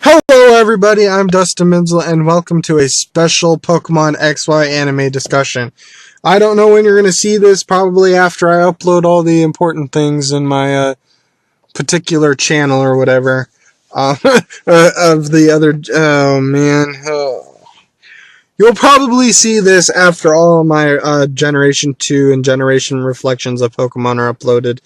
Hello everybody, I'm Dustin Benzel and welcome to a special Pokemon XY anime discussion. I don't know when you're going to see this, probably after I upload all the important things in my particular channel or whatever. Of the other, oh man. You'll probably see this after all my Generation 2 and Generation Reflections of Pokemon are uploaded.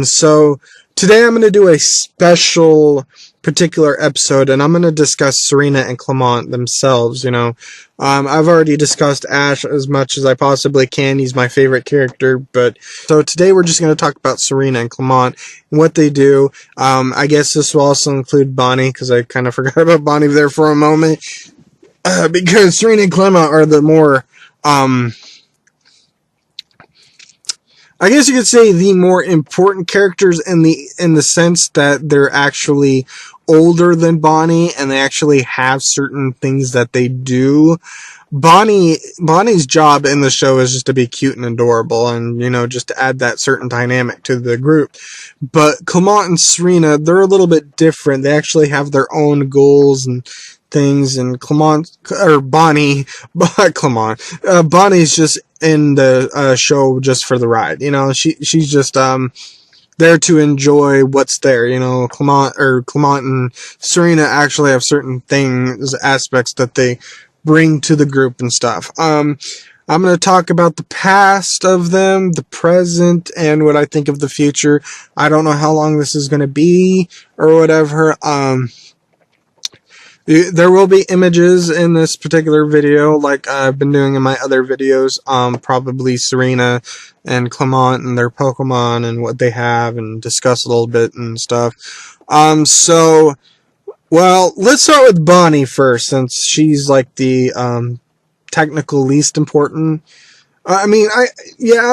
So today I'm going to do a special particular episode, and I'm going to discuss Serena and Clement themselves, I've already discussed Ash as much as I possibly can. He's my favorite character, but so today we're just going to talk about Serena and Clement and what they do. I guess this will also include Bonnie, because I kind of forgot about Bonnie there for a moment. Because Serena and Clement are the more, I guess you could say the more important characters in the sense that they're actually older than Bonnie and they actually have certain things that they do. Bonnie's job in the show is just to be cute and adorable and, just to add that certain dynamic to the group. But Clement and Serena, they're a little bit different. They actually have their own goals and things, and Bonnie's just in the show just for the ride. She's just there to enjoy what's there. Clement and Serena actually have certain aspects that they bring to the group and stuff. I'm going to talk about the past of them, the present, and what I think of the future. I don't know how long this is going to be or whatever. There will be images in this particular video, like I've been doing in my other videos. Probably Serena and Clement and their Pokemon and what they have, and discuss a little bit and stuff. Well, let's start with Bonnie first, since she's like the technical least important. I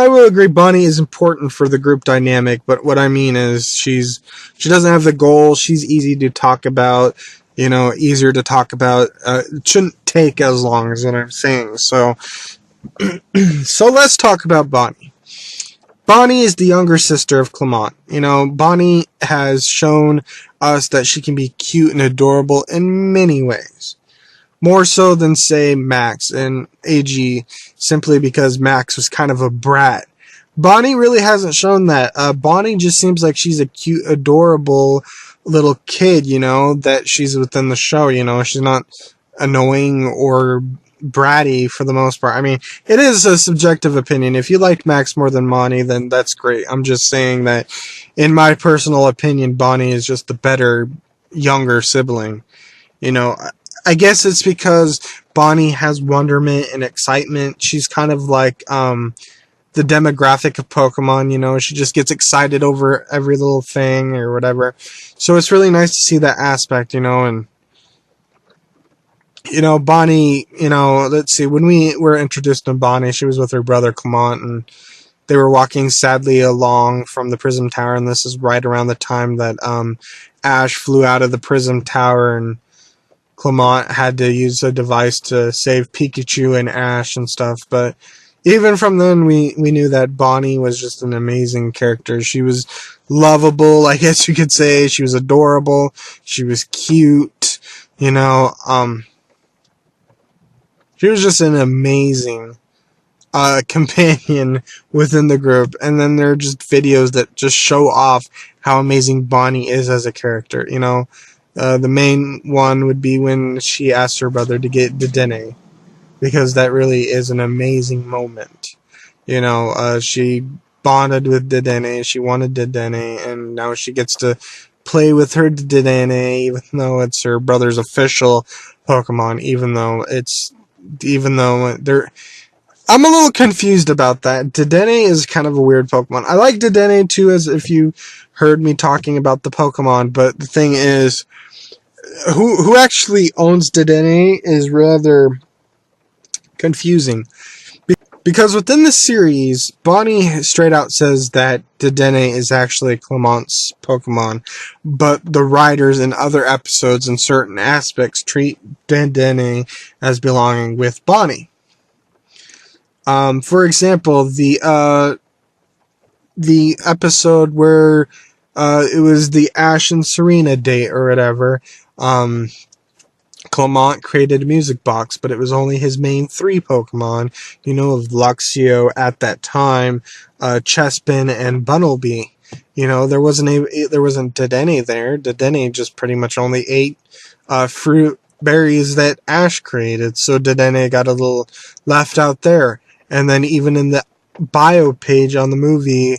will agree Bonnie is important for the group dynamic, but what I mean is she doesn't have the goal. She's easy to talk about. Easier to talk about. It shouldn't take as long as what I'm saying. So let's talk about Bonnie. Bonnie is the younger sister of Clement. Bonnie has shown us that she can be cute and adorable in many ways. More so than, say, Max and AG, simply because Max was kind of a brat. Bonnie really hasn't shown that. Bonnie just seems like she's a cute, adorable little kid, that she's within the show. She's not annoying or bratty for the most part. It is a subjective opinion. If you liked Max more than Bonnie, then that's great. I'm just saying that, in my personal opinion, Bonnie is just the better, younger sibling. I guess it's because Bonnie has wonderment and excitement. She's kind of like, the demographic of Pokemon, she just gets excited over every little thing or whatever. So it's really nice to see that aspect, and, Bonnie, let's see, when we were introduced to Bonnie, she was with her brother Clement, and they were walking sadly along from the Prism Tower, and this is right around the time that, Ash flew out of the Prism Tower, and Clement had to use a device to save Pikachu and Ash and stuff, but even from then, we knew that Bonnie was just an amazing character. She was lovable, I guess you could say. She was adorable. She was cute. She was just an amazing companion within the group. And then there are just videos that just show off how amazing Bonnie is as a character. The main one would be when she asked her brother to get Dedenne, because that really is an amazing moment. She bonded with Dedenne, she wanted Dedenne, and now she gets to play with her Dedenne, even though it's her brother's official Pokemon, I'm a little confused about that. Dedenne is kind of a weird Pokemon. I like Dedenne too, as if you heard me talking about the Pokemon, but the thing is, who actually owns Dedenne is rather confusing, because within the series, Bonnie straight out says that Dedenne is actually Clement's Pokemon, but the writers in other episodes in certain aspects treat Dedenne as belonging with Bonnie. For example, the episode where It was the Ash and Serena date or whatever. Clement created a music box, but it was only his main 3 Pokemon, of Luxio at that time, Chespin, and Bunnelby. There wasn't Dedenne there. Dedenne just pretty much only ate fruit berries that Ash created, so Dedenne got a little left out there. And then even in the bio page on the movie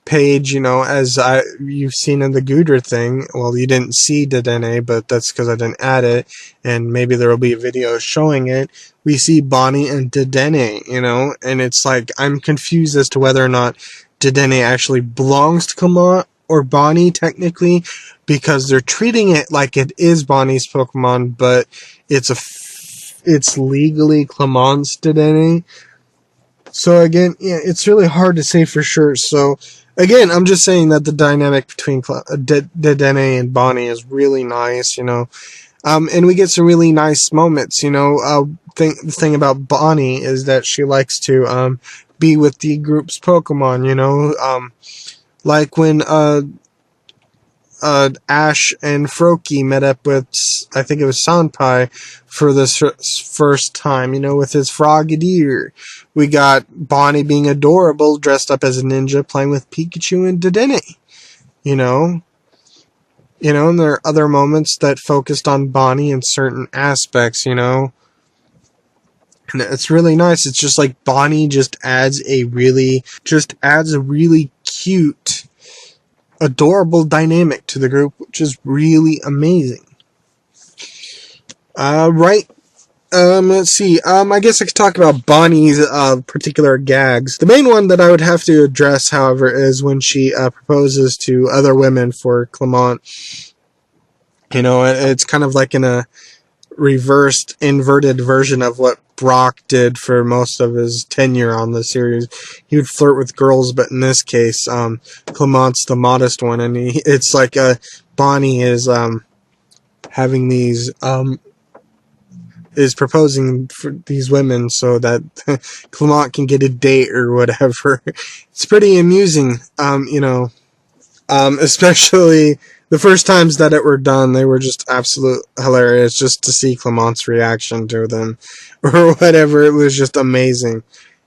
page, as you've seen in the Gudra thing, well, you didn't see Dedenne, but that's because I didn't add it, and maybe there will be a video showing it. We see Bonnie and Dedenne, and it's like, I'm confused as to whether or not Dedenne actually belongs to Clement or Bonnie, technically, because they're treating it like it is Bonnie's Pokemon, but it's legally Clement's Dedenne. So again, yeah, it's really hard to say for sure. So again, I'm just saying that the dynamic between Dedenne and Bonnie is really nice, and we get some really nice moments, the thing about Bonnie is that she likes to, be with the group's Pokemon, like when, Ash and Froakie met up with, I think it was Sanpai, for this first time, with his Frogadier. We got Bonnie being adorable, dressed up as a ninja, playing with Pikachu and Dedenne, and there are other moments that focused on Bonnie in certain aspects, and it's really nice. It's just like Bonnie just adds a really cute, adorable dynamic to the group, which is really amazing. Right. Let's see. I guess I could talk about Bonnie's particular gags. The main one that I would have to address, however, is when she proposes to other women for Clement. It's kind of like in a reversed, inverted version of what Brock did for most of his tenure on the series. He would flirt with girls, but in this case, Clement's the modest one, and it's like Bonnie is having these is proposing for these women so that Clement can get a date or whatever. It's pretty amusing, especially the first times that it were done. They were just absolute hilarious just to see Clement's reaction to them or whatever. It was just amazing.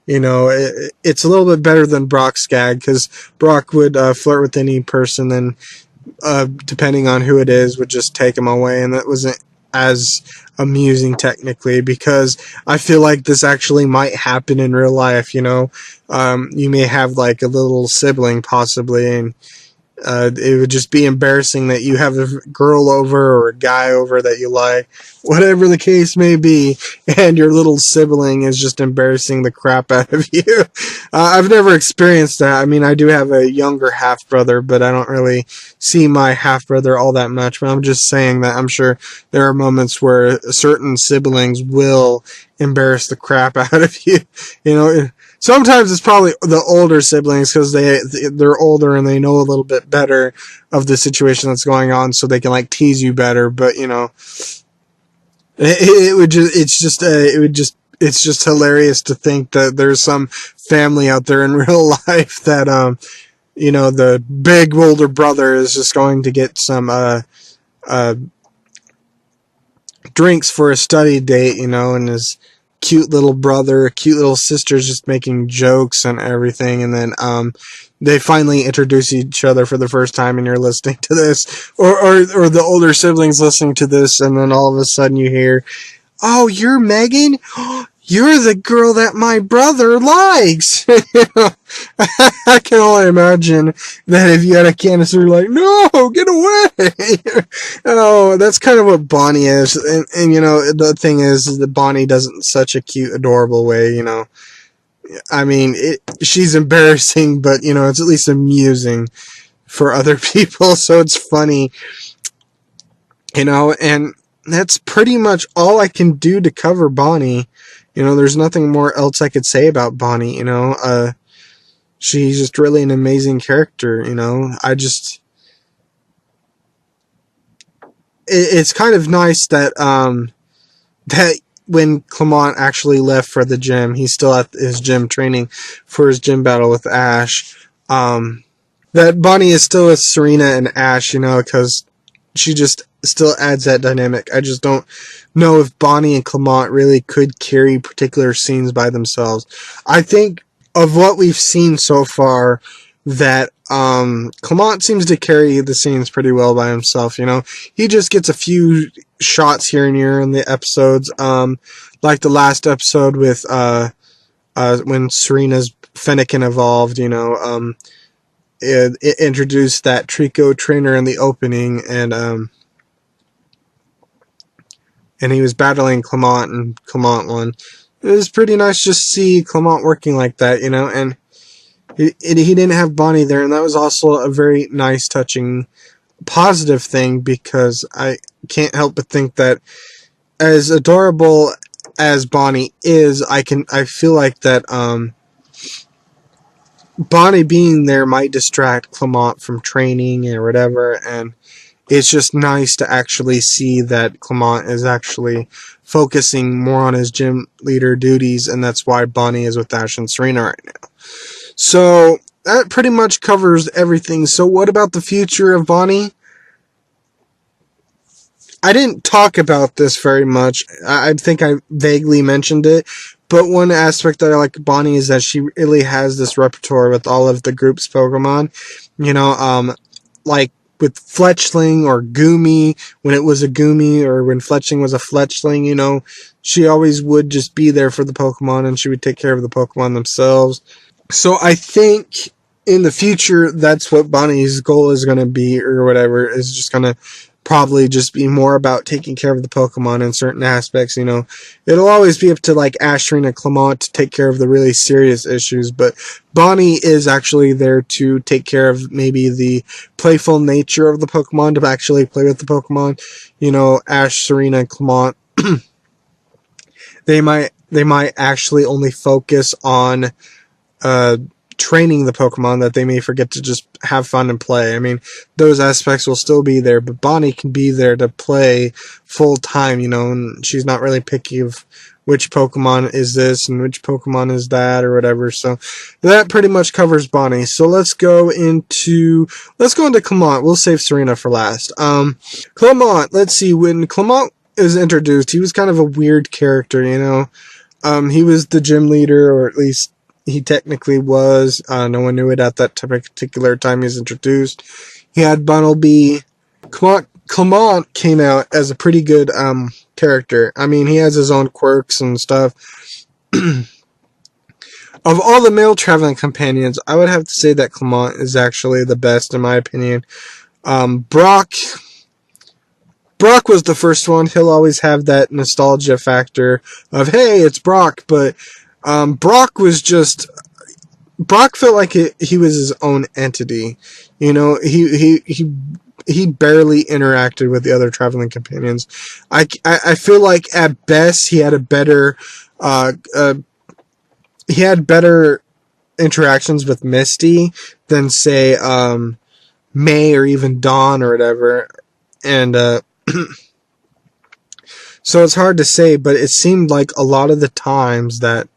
It's a little bit better than Brock's gag, because Brock would flirt with any person and depending on who it is, would just take him away, and that wasn't as amusing technically, because I feel like this actually might happen in real life. You may have like a little sibling possibly, and it would just be embarrassing that you have a girl over or a guy over that you like, whatever the case may be, and your little sibling is just embarrassing the crap out of you. I've never experienced that. I mean, I do have a younger half-brother, but I don't really see my half-brother all that much. But I'm just saying that I'm sure there are moments where certain siblings will embarrass the crap out of you. Sometimes it's probably the older siblings, because they're older and they know a little bit better of the situation that's going on, so they can like tease you better. But it's just hilarious to think that there's some family out there in real life that the big older brother is just going to get some drinks for a study date, and his cute little brother, cute little sister's just making jokes and everything, and then they finally introduce each other for the first time, and you're listening to this, or the older siblings listening to this, and then all of a sudden you hear, "Oh, you're Megan? You're the girl that my brother likes." I can only imagine that if you had a canister, you're like, "No, get away!" Oh, that's kind of what Bonnie is, and the thing is that Bonnie does it in such a cute, adorable way. I mean, she's embarrassing, but it's at least amusing for other people, so it's funny, and that's pretty much all I can do to cover Bonnie. There's nothing more else I could say about Bonnie, she's just really an amazing character, it's kind of nice that, that when Clement actually left for the gym, he's still at his gym training for his gym battle with Ash, that Bonnie is still with Serena and Ash, you know, because she just still adds that dynamic. I just don't know if Bonnie and Clement really could carry particular scenes by themselves. I think of what we've seen so far, that Clement seems to carry the scenes pretty well by himself, you know. He just gets a few shots here and here in the episodes, like the last episode with when Serena's Fennekin evolved, you know, it introduced that Trico trainer in the opening, and he was battling Clement, and Clement won. It was pretty nice just to see Clement working like that, you know, and he didn't have Bonnie there, and that was also a very nice, touching, positive thing, because I can't help but think that as adorable as Bonnie is, I feel like that Bonnie being there might distract Clement from training or whatever, and it's just nice to actually see that Clement is actually focusing more on his gym leader duties, and that's why Bonnie is with Ash and Serena right now. So that pretty much covers everything. So what about the future of Bonnie? I didn't talk about this very much. I think I vaguely mentioned it, but one aspect that I like of Bonnie is that she really has this repertoire with all of the group's Pokemon. You know, like with Fletchling or Goomy, when it was a Goomy, or when Fletchling was a Fletchling, you know, she always would just be there for the Pokemon, and she would take care of the Pokemon themselves. So I think in the future, that's what Bonnie's goal is going to be, or whatever, is just going to probably just be more about taking care of the Pokemon in certain aspects, you know. It'll always be up to, like, Ash, Serena, and Clement to take care of the really serious issues, but Bonnie is actually there to take care of maybe the playful nature of the Pokemon, to actually play with the Pokemon. You know, Ash, Serena, and Clement, they might actually only focus on training the Pokemon, that they may forget to just have fun and play. I mean, those aspects will still be there, but Bonnie can be there to play full time, you know, and she's not really picky of which Pokemon is this and which Pokemon is that or whatever. So that pretty much covers Bonnie. So let's go into Clement. We'll save Serena for last. Clement, let's see, when Clement is introduced, he was kind of a weird character, you know. He was the gym leader, or at least he technically was. No one knew it at that particular time he was introduced. He had Bunnelby. Clement came out as a pretty good character. I mean, he has his own quirks and stuff. Of all the male traveling companions, I would have to say that Clement is actually the best, in my opinion. Brock was the first one. He'll always have that nostalgia factor of, hey, it's Brock, but Brock felt like he was his own entity. You know, he barely interacted with the other traveling companions. I feel like at best he had better interactions with Misty than, say, May or even Dawn or whatever. And so it's hard to say, but it seemed like a lot of the times that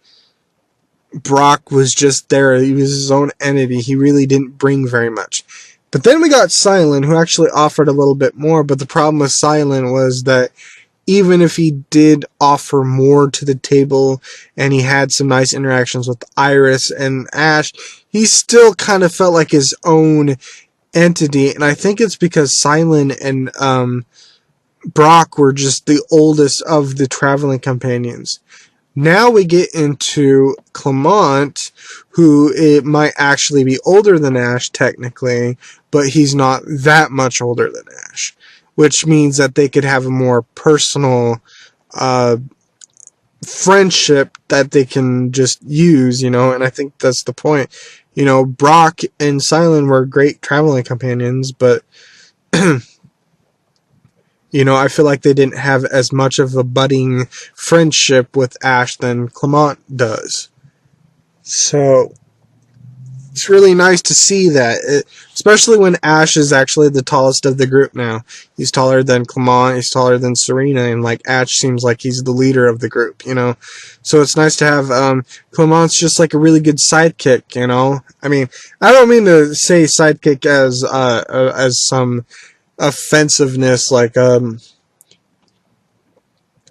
Brock was just there. He was his own entity. He really didn't bring very much. But then we got Silent, who actually offered a little bit more, but the problem with Silent was that even if he did offer more to the table, and he had some nice interactions with Iris and Ash, he still kind of felt like his own entity, and I think it's because Silent and Brock were just the oldest of the traveling companions. Now we get into Clement, who it might actually be older than Ash, technically, but he's not that much older than Ash, which means that they could have a more personal friendship that they can just use, you know, and I think that's the point. You know, Brock and Silent were great traveling companions, but you know, I feel like they didn't have as much of a budding friendship with Ash than Clement does. So, it's really nice to see that, especially when Ash is actually the tallest of the group now. He's taller than Clement, he's taller than Serena, and like Ash seems like he's the leader of the group, you know. So it's nice to have Clement's just like a really good sidekick, you know. I mean, I don't mean to say sidekick as some offensiveness, like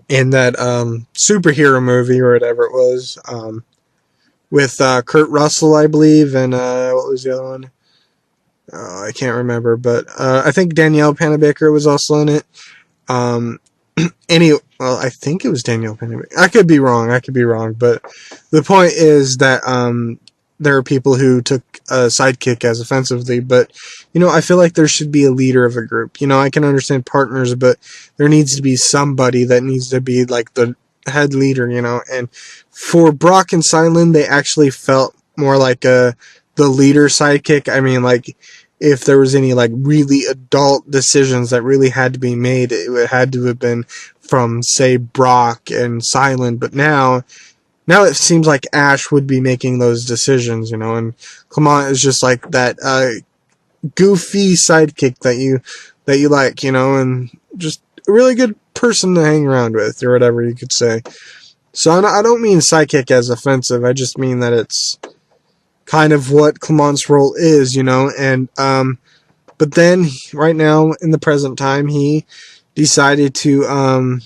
in that superhero movie or whatever it was. With Kurt Russell, I believe, and what was the other one? I can't remember, but I think Danielle Panabaker was also in it. I think it was Danielle Panabaker. I could be wrong, but the point is that there are people who took a sidekick as offensively, but, you know, I feel like there should be a leader of a group. You know, I can understand partners, but there needs to be somebody that needs to be like the head leader, you know. And for Brock and Silent, they actually felt more like the leader sidekick. I mean, like, if there was any like really adult decisions that really had to be made, it had to have been from, say, Brock and Silent. But now it seems like Ash would be making those decisions, you know, and Clement is just like that goofy sidekick that you like, you know, and just a really good person to hang around with, or whatever you could say. So I don't mean sidekick as offensive, I just mean that it's kind of what Clement's role is, you know. And but then right now in the present time, he decided to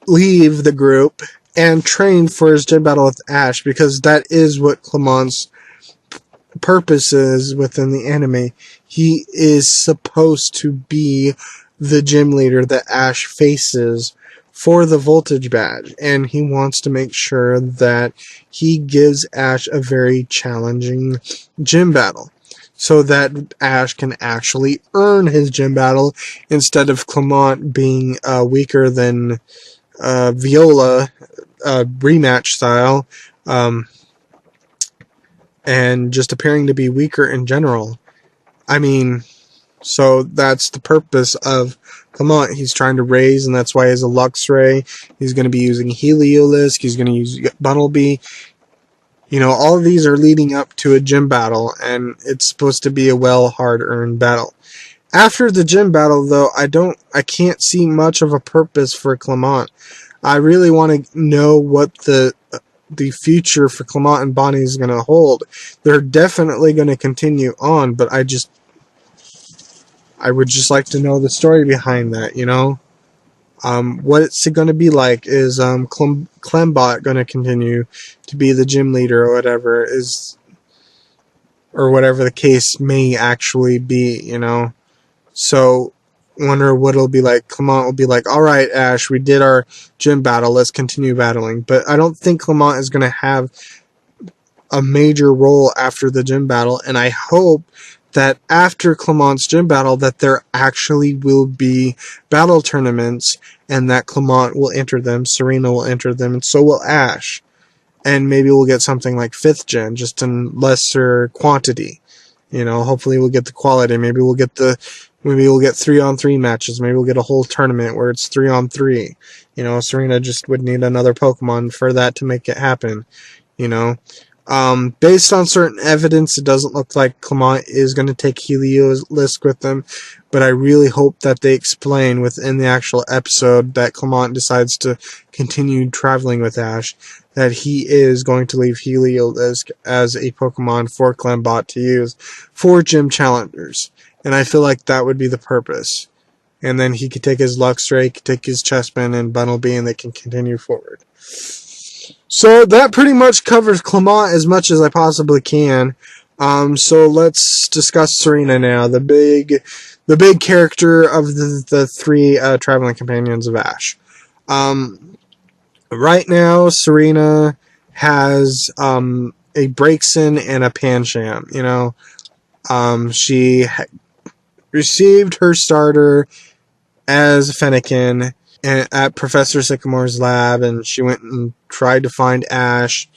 leave the group and train for his gym battle with Ash, because that is what Clement's purpose is within the anime. He is supposed to be the gym leader that Ash faces for the Voltage badge, and he wants to make sure that he gives Ash a very challenging gym battle, so that Ash can actually earn his gym battle, instead of Clement being weaker than Viola, rematch style, and just appearing to be weaker in general. I mean, so that's the purpose of Clement. He's trying to raise, and that's why he has a Lux Ray. He's going to be using Heliolisk. He's going to use Bunnelby. You know, all of these are leading up to a gym battle, and it's supposed to be a hard-earned battle. After the gym battle, though, I can't see much of a purpose for Clement. I really want to know what the future for Clement and Bonnie is going to hold. They're definitely going to continue on, but I would just like to know the story behind that, you know. What's it going to be like? Is Clement going to continue to be the gym leader, or whatever the case may actually be, you know? So, wonder what it'll be like. Clement will be like, alright, Ash, we did our gym battle, let's continue battling. But I don't think Clement is going to have a major role after the gym battle, and I hope that after Clement's gym battle that there actually will be battle tournaments, and that Clement will enter them, Serena will enter them, and so will Ash. And maybe we'll get something like 5th gen, just in lesser quantity. You know, hopefully we'll get the quality. Maybe we'll get 3-on-3 matches. Maybe we'll get a whole tournament where it's 3-on-3. You know, Serena just would need another Pokemon for that to make it happen. You know, based on certain evidence, it doesn't look like Clement is going to take Heliolisk with them, but I really hope that they explain within the actual episode that Clement decides to continue traveling with Ash, that he is going to leave Heliolisk as a Pokemon for Clement to use for gym challengers. And I feel like that would be the purpose. And then he could take his Luxray, take his Chespin and Bunnelby, and they can continue forward. So that pretty much covers Clement as much as I possibly can. So let's discuss Serena now, the big character of the 3 traveling companions of Ash. Right now, Serena has a Braixen and a Pancham. You know, she received her starter as Fennekin at Professor Sycamore's lab, and she went and tried to find Ash,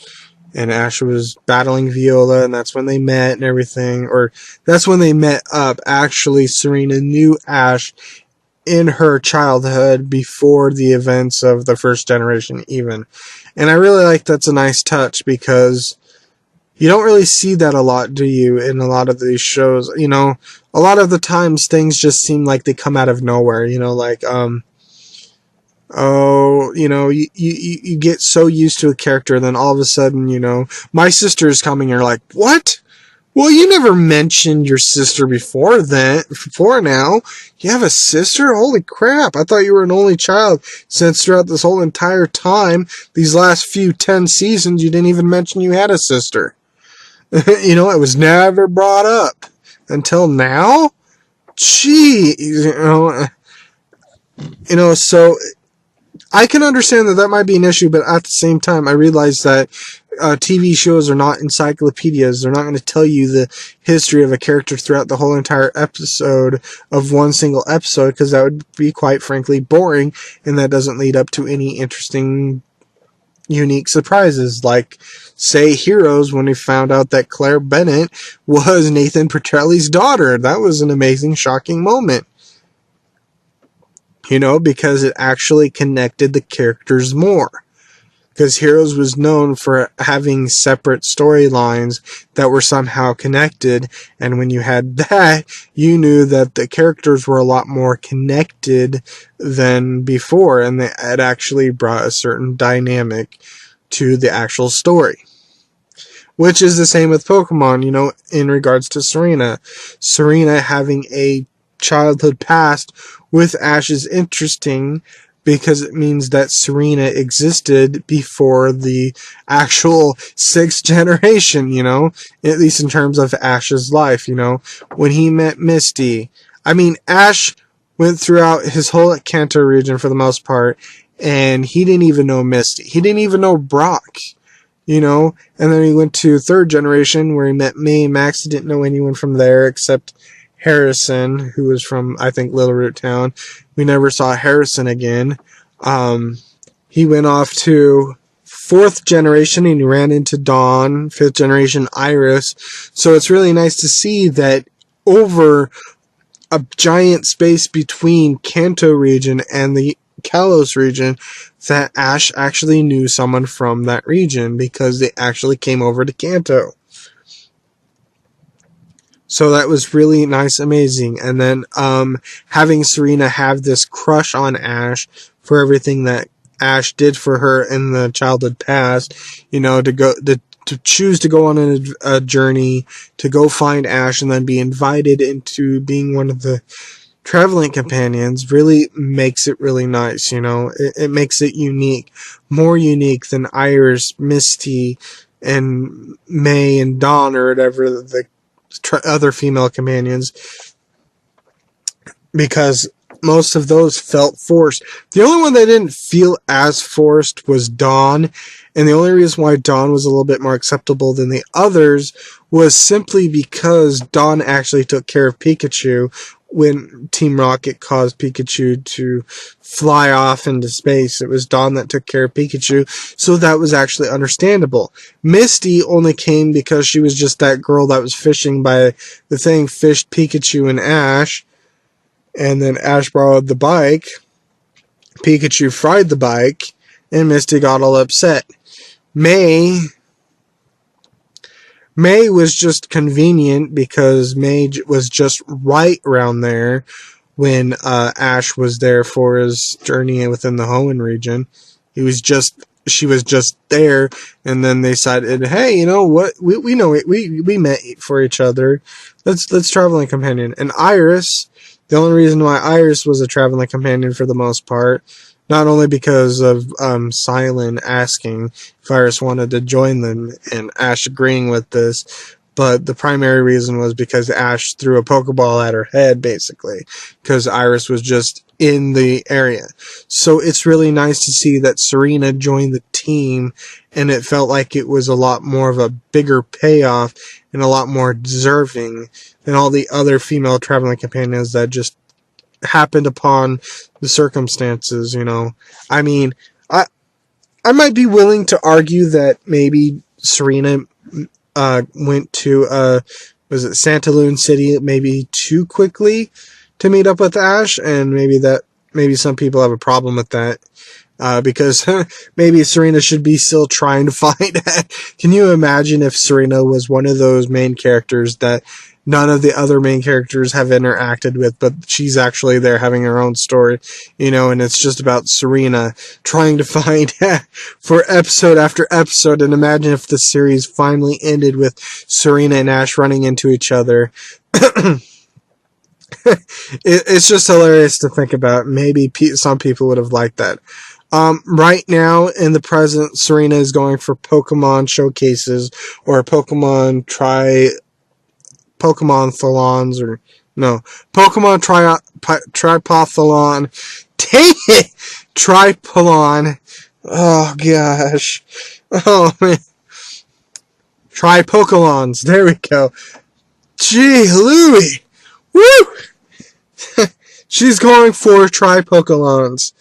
and Ash was battling Viola, and that's when they met and everything, or that's when they met up. Actually, Serena knew Ash in her childhood before the events of the first generation even. And I really like that's a nice touch, because You don't really see that a lot, do you, in a lot of these shows? You know, a lot of the times things just seem like they come out of nowhere, you know, like, oh, you know, you get so used to a character, then all of a sudden, you know, my sister is coming, and you're like, what? Well, you never mentioned your sister before now. You have a sister? Holy crap. I thought you were an only child, since throughout this whole entire time, these last 10 seasons, you didn't even mention you had a sister. You know, it was never brought up until now. Gee, so I can understand that might be an issue, but at the same time, I realize that TV shows are not encyclopedias. They're not going to tell you the history of a character throughout the whole entire episode of one single episode, because that would be, quite frankly, boring, and that doesn't lead up to any interesting, unique surprises, like, say, Heroes, when we found out that Claire Bennett was Nathan Petrelli's daughter. That was an amazing, shocking moment. You know, because it actually connected the characters more. Because Heroes was known for having separate storylines that were somehow connected, and when you had that, you knew that the characters were a lot more connected than before, and it actually brought a certain dynamic to the actual story. Which is the same with Pokemon, you know, in regards to Serena. Serena having a childhood past with Ash is interesting, because it means that Serena existed before the actual 6th generation, you know, at least in terms of Ash's life, you know, when he met Misty. I mean, Ash went throughout his whole Kanto region for the most part, and he didn't even know Misty. He didn't even know Brock, you know, and then he went to 3rd generation where he met May. Max didn't know anyone from there except Harrison, who was from, I think, Little Root Town. We never saw Harrison again. He went off to 4th generation and he ran into Dawn, 5th generation Iris. So it's really nice to see that over a giant space between Kanto region and the Kalos region, that Ash actually knew someone from that region, because they actually came over to Kanto. So that was really nice, amazing. And then having Serena have this crush on Ash for everything that Ash did for her in the childhood past, you know, to choose to go on a journey to go find Ash and then be invited into being one of the traveling companions, really makes it really nice, you know. It makes it unique, more unique than Iris, Misty, and May and Dawn, or whatever the other female companions, because most of those felt forced. The only one that didn't feel as forced was Dawn, and the only reason why Dawn was a little bit more acceptable than the others was simply because Dawn actually took care of Pikachu when Team Rocket caused Pikachu to fly off into space. It was Dawn that took care of Pikachu, so that was actually understandable. Misty only came because she was just that girl that was fishing by the thing, fished Pikachu and Ash, and then Ash borrowed the bike, Pikachu fried the bike, and Misty got all upset. May was just convenient because May was just right around there when Ash was there for his journey within the Hoenn region. She was just there, and then they decided, hey, you know what? We know it. We met for each other. Let's traveling companion. And Iris, the only reason why Iris was a traveling companion for the most part, not only because of Silent asking if Iris wanted to join them and Ash agreeing with this, but the primary reason was because Ash threw a Pokeball at her head, basically, because Iris was just in the area. So it's really nice to see that Serena joined the team, and it felt like it was a lot more of a bigger payoff and a lot more deserving than all the other female traveling companions that just happened upon the circumstances, you know. I mean, I might be willing to argue that maybe Serena went to was it Santalune City maybe too quickly to meet up with Ash, and maybe some people have a problem with that. Because maybe Serena should be still trying to find. Can you imagine if Serena was one of those main characters that none of the other main characters have interacted with, but she's actually there having her own story, and it's just about Serena trying to find for episode after episode. And imagine if the series finally ended with Serena and Ash running into each other. It's just hilarious to think about. Maybe some people would have liked that. Right now, in the present, Serena is going for Pokemon showcases or Pokemon Thalons, or no, Pokemon Tripothalon. Dang it! Tripolon. Oh gosh. Oh man. Tripokalons. There we go. Gee, Louie. Woo! She's going for Tripokalons.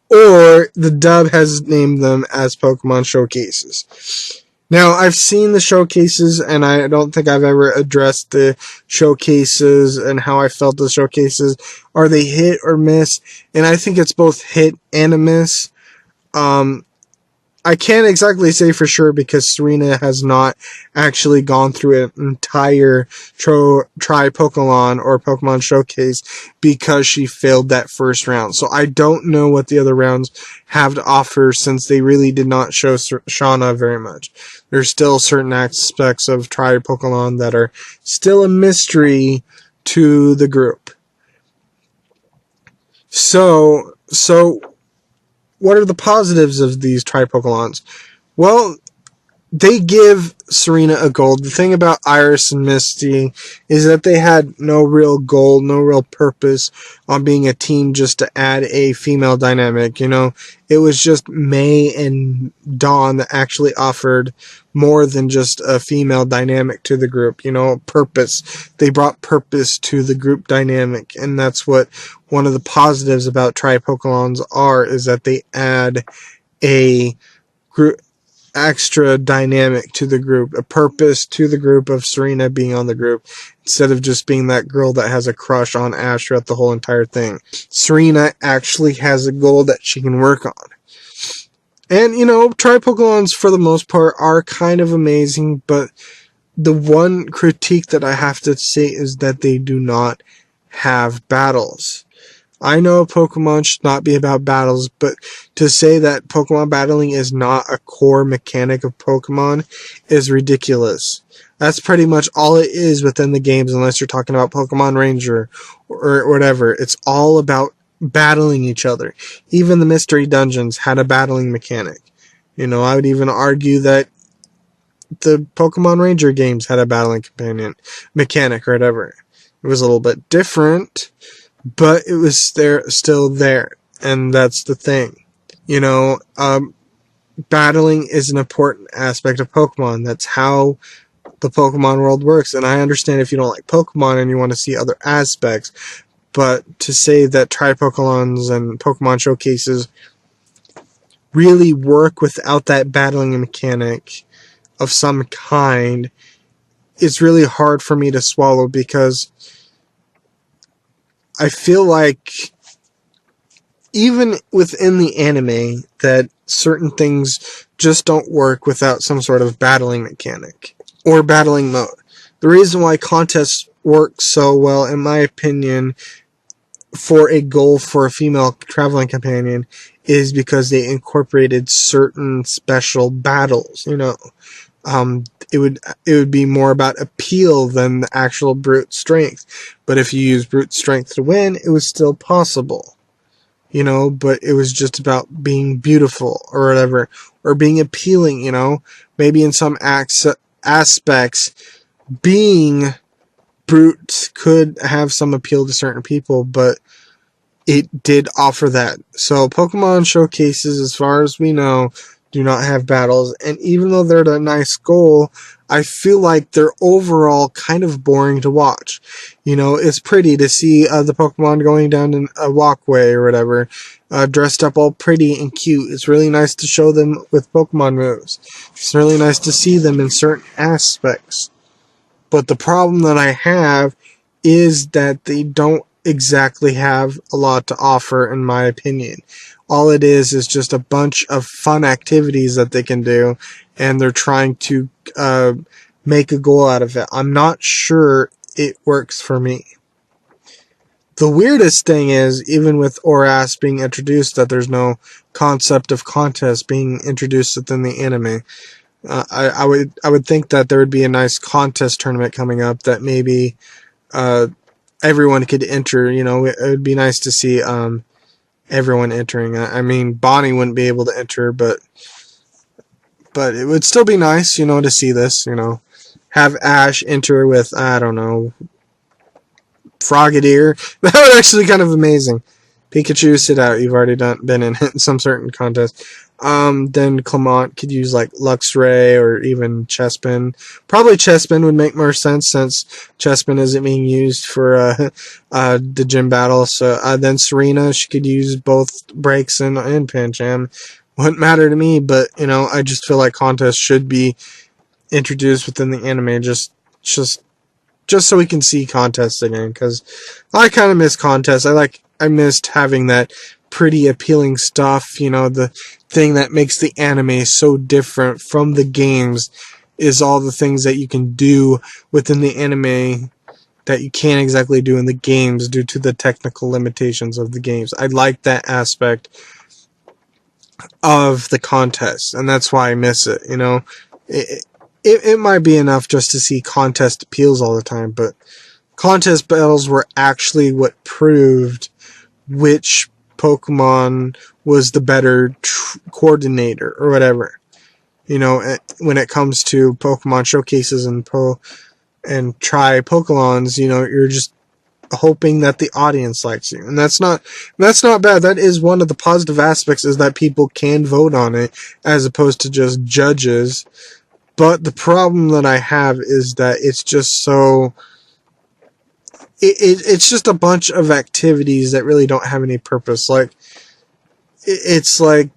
Or the dub has named them as Pokemon Showcases. Now, I've seen the showcases, and I don't think I've ever addressed the showcases and how I felt the showcases. Are they hit or miss? And I think it's both hit and a miss. I can't exactly say for sure because Serena has not actually gone through an entire Tri-Pokemon or Pokemon Showcase because she failed that first round. So I don't know what the other rounds have to offer since they really did not show Shauna very much. There's still certain aspects of Tri-Pokemon that are still a mystery to the group. So what are the positives of these Tri-Pokelons? Well, they give Serena a gold. The thing about Iris and Misty is that they had no real goal, no real purpose on being a team just to add a female dynamic. It was just May and Dawn that actually offered more than just a female dynamic to the group. Purpose. They brought purpose to the group dynamic, and that's what one of the positives about Tri-Pokelons is that they add a group extra dynamic to the group, a purpose to the group of Serena being on the group, instead of just being that girl that has a crush on Ash throughout the whole entire thing. Serena actually has a goal that she can work on. And, Tri-Pokelons, for the most part, are kind of amazing, but the one critique that I have to say is that they do not have battles. I know Pokemon should not be about battles, but to say that Pokemon battling is not a core mechanic of Pokemon is ridiculous. That's pretty much all it is within the games, unless you're talking about Pokemon Ranger or whatever. It's all about battling each other. Even the mystery dungeons had a battling mechanic. I would even argue that the Pokemon Ranger games had a battling mechanic or whatever. It was a little bit different, but it was still there, and that's the thing. Battling is an important aspect of Pokemon. That's how the Pokemon world works, and I understand if you don't like Pokemon and you want to see other aspects, but to say that Tri-Pokelons and Pokemon Showcases really work without that battling mechanic of some kind is really hard for me to swallow, because I feel like even within the anime that certain things just don't work without some sort of battling mechanic or battling mode. The reason why contests work so well, in my opinion, for a goal for a female traveling companion is because they incorporated certain special battles. It would be more about appeal than the actual brute strength. But if you use brute strength to win, it was still possible. But it was just about being beautiful or whatever, or being appealing, Maybe in some aspects, being brute could have some appeal to certain people, but it did offer that. So Pokemon Showcases, as far as we know, do not have battles, and even though they're a nice goal, I feel like they're overall kind of boring to watch. It's pretty to see the Pokemon going down a walkway or whatever, dressed up all pretty and cute. It's really nice to show them with Pokemon moves. It's really nice to see them in certain aspects. But the problem that I have is that they don't exactly have a lot to offer, in my opinion. all it is just a bunch of fun activities that they can do, and they're trying to make a goal out of it. I'm not sure it works for me. The weirdest thing is, even with Oras being introduced, that there's no concept of contest being introduced within the anime. I would think that there would be a nice contest tournament coming up that maybe everyone could enter. You know, it would be nice to see everyone entering. I mean, Bonnie wouldn't be able to enter, but it would still be nice, you know, to see this. You know, have Ash enter with, I don't know, Frogadier. That would actually be kind of amazing. Pikachu, sit out. You've already been in some certain contest. Then Clement could use like Luxray or even Chespin. Probably Chespin would make more sense since Chespin isn't being used for the gym battle. So then Serena, she could use both breaks and Pancham. Wouldn't matter to me, but you know, I just feel like contests should be introduced within the anime just so we can see contests again, because I kind of miss contests. I missed having that pretty appealing stuff. You know, the thing that makes the anime so different from the games is all the things that you can do within the anime that you can't exactly do in the games due to the technical limitations of the games. I like that aspect of the contest, and that's why I miss it. You know, it might be enough just to see contest appeals all the time, but contest battles were actually what proved which Pokemon was the better coordinator or whatever. You know, when it comes to Pokemon showcases and try Pokelons, you know, you're just hoping that the audience likes you, and that's not bad. That is one of the positive aspects, is that people can vote on it as opposed to just judges. But the problem that I have is that it's just so... It's just a bunch of activities that really don't have any purpose. Like, it's like,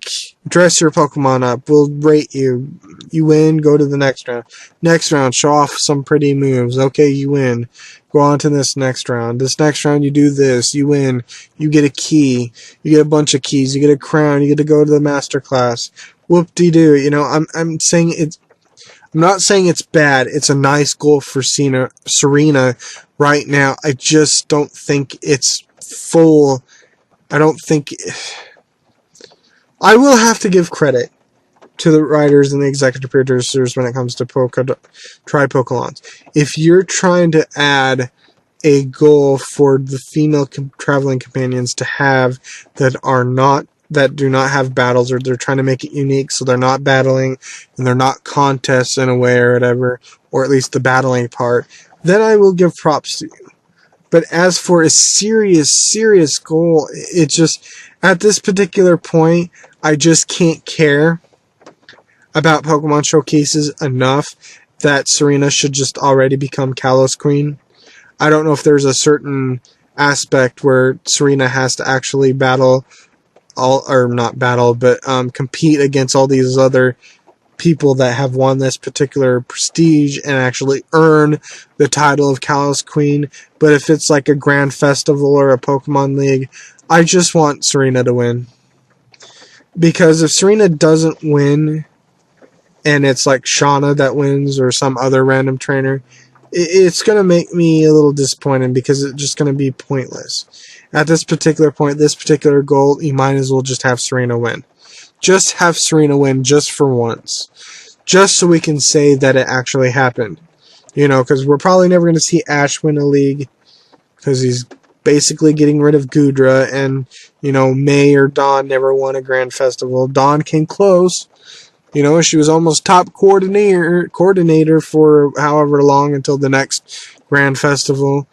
dress your Pokemon up, we'll rate you. You win, go to the next round. Next round, show off some pretty moves. Okay, you win. Go on to this next round. This next round, you do this. You win. You get a key. You get a bunch of keys. You get a crown. You get to go to the master class. Whoop-de-doo. You know, I'm saying it's... I'm not saying it's bad. It's a nice goal for Serena right now. I just don't think it's full. I don't think... I will have to give credit to the writers and the executive producers when it comes to Try Pokelons. If you're trying to add a goal for the female traveling companions to have that do not have battles, or they're trying to make it unique so they're not battling and they're not contests in a way or whatever, or at least the battling part, then I will give props to you. But as for a serious goal, it just, at this particular point, I just can't care about Pokemon showcases enough that Serena should just already become Kalos Queen. I don't know if there's a certain aspect where Serena has to actually compete against all these other people that have won this particular prestige and actually earn the title of Kalos Queen. But if it's like a grand festival or a Pokemon League, I just want Serena to win. Because if Serena doesn't win, and it's like Shauna that wins or some other random trainer, it's going to make me a little disappointed, because it's just going to be pointless. At this particular point, this particular goal, you might as well just have Serena win. Just have Serena win just for once. Just so we can say that it actually happened. You know, because we're probably never going to see Ash win a league, because he's basically getting rid of Gudra, and, you know, May or Dawn never won a grand festival. Dawn came close. You know, she was almost top coordinator for however long until the next grand festival.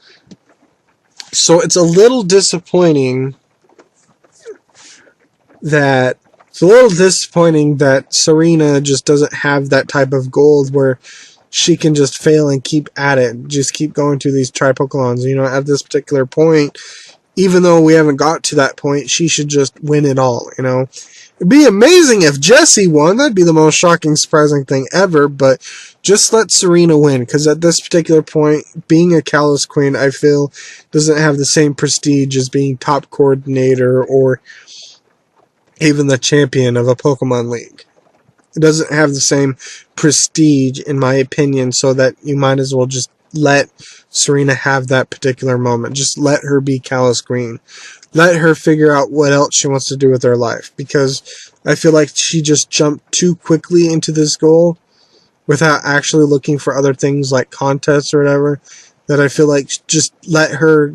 So it's a little disappointing that Serena just doesn't have that type of goal where she can just fail and keep at it, just keep going to these Tri-Pokelons. You know, at this particular point, even though we haven't got to that point, she should just win it all, you know. It'd be amazing if Jessie won. That'd be the most shocking, surprising thing ever, but just let Serena win, because at this particular point, being a Kalos Queen, I feel, doesn't have the same prestige as being top coordinator or even the champion of a Pokemon League. It doesn't have the same prestige, in my opinion, so that you might as well just let Serena have that particular moment. Just let her be Kalos Queen. Let her figure out what else she wants to do with her life, because I feel like she just jumped too quickly into this goal without actually looking for other things like contests or whatever, that I feel like just let her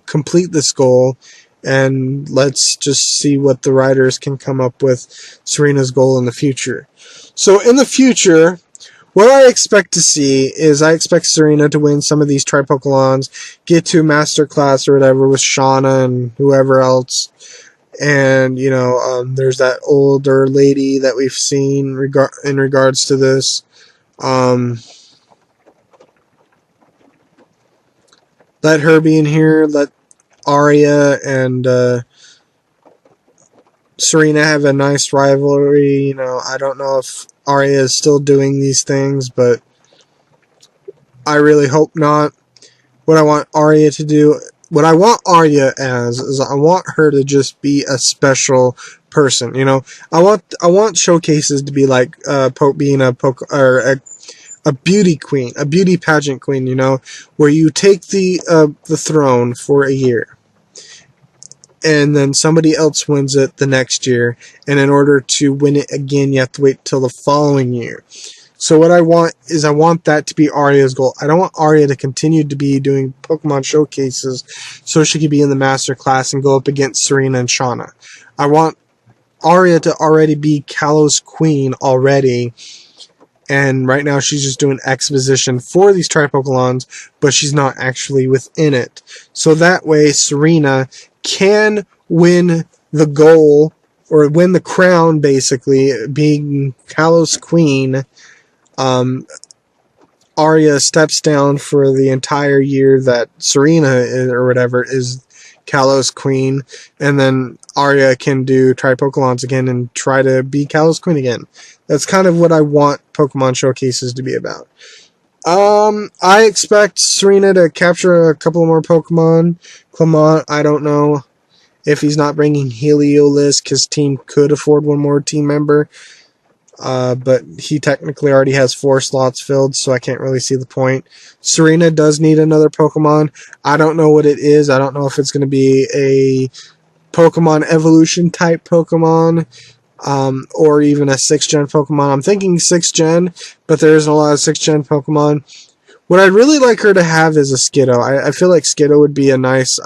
complete this goal, and let's just see what the writers can come up with Serena's goal in the future. So in the future, what I expect to see is I expect Serena to win some of these Tri-Pokelons, get to Master Class or whatever with Shauna and whoever else. And, there's that older lady that we've seen in regards to this. Let her be in here. Let Arya and Serena have a nice rivalry. I don't know if Arya is still doing these things, but I really hope not. What I want Arya to do, what I want Arya as, is I want her to just be a special person. I want showcases to be like being a beauty queen, a beauty pageant queen. Where you take the throne for a year, and then somebody else wins it the next year, and in order to win it again, you have to wait till the following year. So what I want is I want that to be Arya's goal. I don't want Arya to continue to be doing Pokemon showcases so she could be in the Master Class and go up against Serena and Shauna. I want Arya to already be Kalos Queen already, and right now she's just doing exposition for these Tri-Pokelons, but she's not actually within it. So that way Serena can win the goal, or win the crown, basically, being Kalos Queen. Arya steps down for the entire year that Serena or whatever is Kalos Queen, and then Arya can do Tri-Pokelons again and try to be Kalos Queen again. That's kind of what I want Pokemon showcases to be about. I expect Serena to capture a couple more Pokemon. Clement, I don't know if he's not bringing Heliolisk. His team could afford one more team member. But he technically already has 4 slots filled, so I can't really see the point. Serena does need another Pokemon. I don't know what it is. I don't know if it's going to be a Pokemon evolution type Pokemon, or even a 6th gen Pokemon. I'm thinking 6th gen, but there isn't a lot of 6th gen Pokemon. What I'd really like her to have is a Skiddo. I feel like Skiddo would be a nice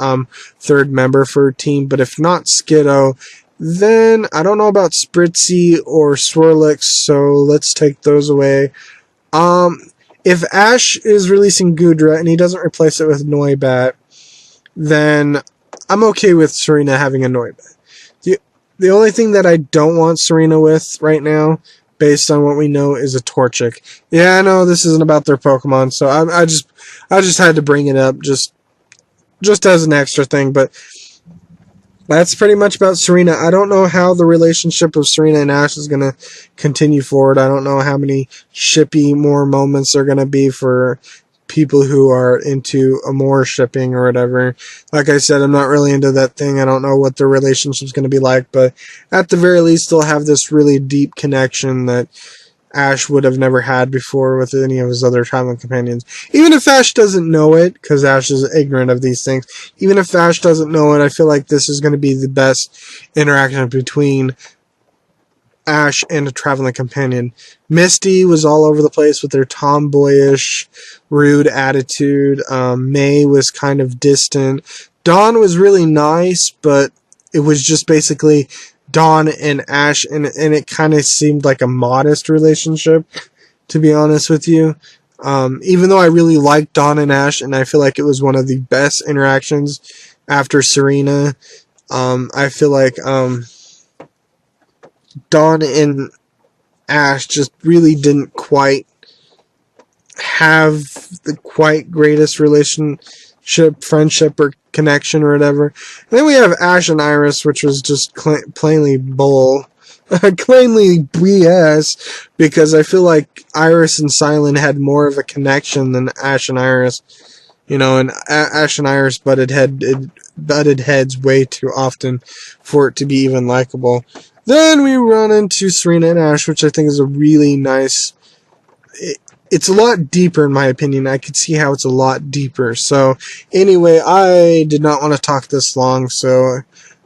third member for her team, but if not Skiddo, then I don't know about Spritzy or Swirlix, so let's take those away. If Ash is releasing Goodra and he doesn't replace it with Noibat, then I'm okay with Serena having a Noibat. The only thing that I don't want Serena with right now, based on what we know, is a Torchic. Yeah, I know this isn't about their Pokemon, so I just had to bring it up just as an extra thing, but that's pretty much about Serena. I don't know how the relationship of Serena and Ash is going to continue forward. I don't know how many shippy more moments are going to be for people who are into a more shipping or whatever. Like I said, I'm not really into that thing. I don't know what their relationship is going to be like, but at the very least, they'll have this really deep connection that Ash would have never had before with any of his other traveling companions. Even if Ash doesn't know it, because Ash is ignorant of these things, even if Ash doesn't know it, I feel like this is going to be the best interaction between Ash and a traveling companion. Misty was all over the place with her tomboyish, rude attitude. May was kind of distant. Dawn was really nice, but it was just basically Dawn and Ash, and it kind of seemed like a modest relationship, to be honest with you. Even though I really liked Dawn and Ash, and I feel like it was one of the best interactions after Serena, I feel like Dawn and Ash just really didn't quite have the quite greatest relationship, friendship, or connection or whatever. And then we have Ash and Iris, which was just plainly bull. Plainly BS, because I feel like Iris and Silent had more of a connection than Ash and Iris. And Ash and Iris butted heads way too often for it to be even likable. Then we run into Serena and Ash, which I think is a really nice... It's a lot deeper, in my opinion. I could see how it's a lot deeper. So, anyway, I did not want to talk this long, so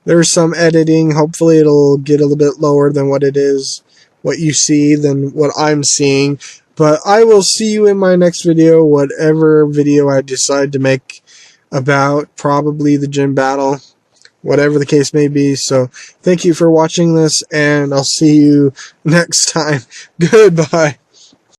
there's some editing. Hopefully it'll get a little bit lower than what it is, what you see, than what I'm seeing. But I will see you in my next video, whatever video I decide to make about probably the gym battle, whatever the case may be. So, thank you for watching this, and I'll see you next time. Goodbye.